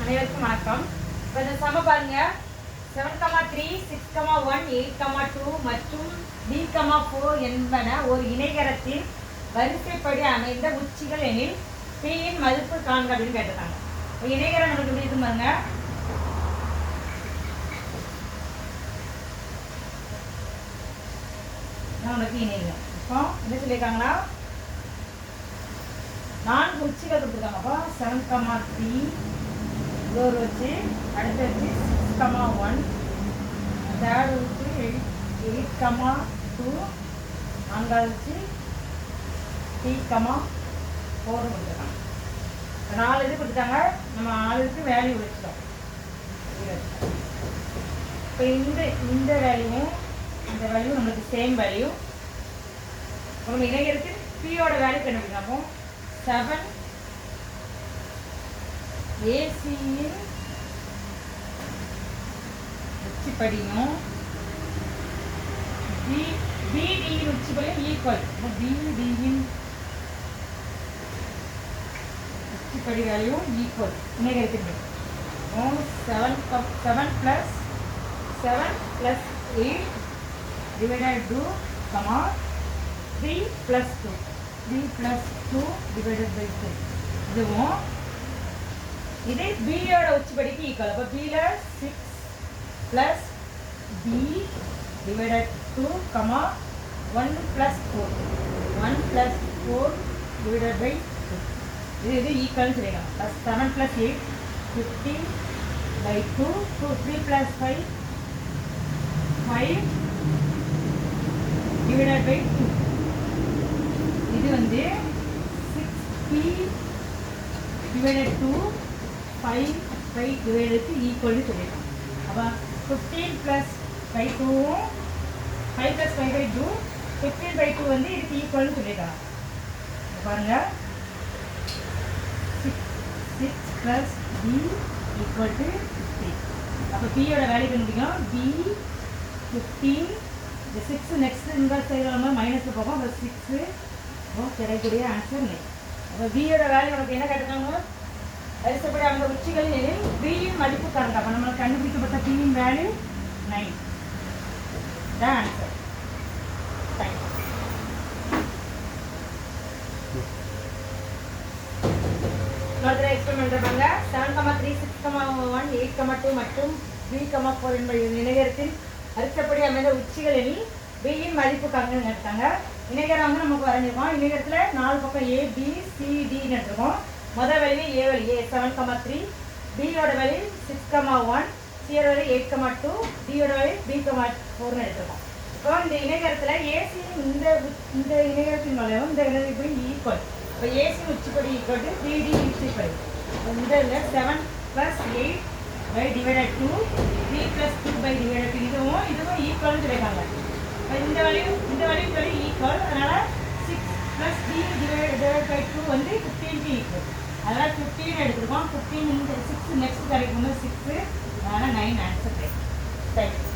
அனைவருக்கும் வணக்கம். இப்போ இந்த சம பாருங்க 7,3, 6,1, 8,2 மற்றும் D,4 என்பன ஒரு இணைகரத்தின் வரிசைப்படி அமைந்த உச்சிகள் எனில் P-யின் மதிப்பு காண்க அப்படின்னு கேட்டிருக்காங்க. இணைகரம் நமக்கு எப்படி இருக்கு பாருங்க. நமக்கு இணைகரம் இப்போ என்ன சொல்லியிருக்காங்கன்னா 4 உச்சிகள் கொடுத்துருக்காங்க. அப்போ 7,3 ஒரு வச்சு அடுத்து வச்சு 6,1 தேர்டு வச்சு 8,2 நான்காவது வச்சு T,4 கொடுத்துருக்காங்க. 4 இது கொடுத்துட்டாங்க. நம்ம 4க்கு வேல்யூ வச்சுட்டோம். இப்போ இந்த வேல்யூவும் இந்த வேல்யூ நம்மளுக்கு சேம் வேல்யூ. நம்ம இணையருக்கு பியோட வேல்யூ கண்டுபிடிக்கலாம். அப்போ 7 ஏசியின் உச்சிப்படியும் பிடியின் உச்சிப்படியும் ஈக்குவல். பிடியின் உச்சிப்படி வேல்யூ ஈக்குவல் இணையருக்கு. 7 plus 8 divided 2, 3 plus 2 divided by 2. இதுவும் இது பியோட உச்சிப்படிக்கு ஈக்குவல். அப்போ பியில் 6 plus b divided 2, 1 plus 4 divided by 2. இது ஈக்குவல்னு சொல்லிடலாம். Plus 7 plus 8 15 by 2, 3 plus 5 divided by 2. இது வந்து 6p divided 2 5 divided ஈக்குவல்னு சொல்லிடலாம். அப்போ 15 plus by 2 5 plus 5 by 2 15 by 2 வந்து இதுக்கு ஈக்குவல்னு சொல்லிடலாம். பாருங்க 6 plus b equal to 15. அப்போ பியோட வேல்யூ கண்டுபிடிக்கும். b 15 இந்த 6 நெக்ஸ்ட் இந்த சைடில் மைனஸில் போகும். அப்போ 6 கிடைக்கக்கூடிய ஆன்சர் 9. அப்போ பியோட வேல்யூ நமக்கு என்ன கேட்டிருக்காங்க? வரிசைப்படி அந்த உச்சிகளில் பியின் மதிப்பு காண்க. அப்போ நம்மளுக்கு கண்டுபிடிக்கப்பட்ட பியின் வேல்யூ 9 தான் ஆன்சர். தேங்க்யூ. மதுரை எக்ஸ்பெரிமெண்ட் இருப்பாங்க. 7,3, 6,1, 8,2 மற்றும் B,4 என்பது இணைகரத்தின் வரிசைப்படி அமைந்த உச்சிகளில் பியின் மதிப்பு காண்கன்னு எடுத்தாங்க. இணைகரம் வந்து நமக்கு வரைஞ்சிருக்கோம். இணைகரத்தில் 4 பக்கம் A, B, C, Dன்னு எடுத்துருக்கோம். முதல் வேல்யூ A வேல்யூ 7,3, Bயோட வேல்யூ 6,1, Cயோட வேல்யூ 8,2, Dயோட வேல்யூ B,4ன்னு எடுத்துருக்கோம். இப்போ இந்த இணைகரத்தில் ஏசி இந்த இணைகரத்தின் வளைவும் இந்த இணைப்பு ஈக்குவல். இப்போ ஏசி உச்சிப்படி ஈக்குவல் டு பிடி உச்சிப்படி. இந்த 7 plus 8 by divided 2 3 plus 2 by divided 2 இதுவும் ஈக்குவல்னு சொல்லியிருக்காங்க. இப்போ இந்த வேல்யூ ஈக்குவல். அதனால் 6 plus d divided by 2 வந்து 15க்கு ஈக்குவல். அதனால் 15 எடுத்துருக்கோம். 15 இந்த 6 நெக்ஸ்ட் கிடைக்கும் 6. அதனால் 9 ஆன்சர் கிடைக்கும். தேங்க்யூ.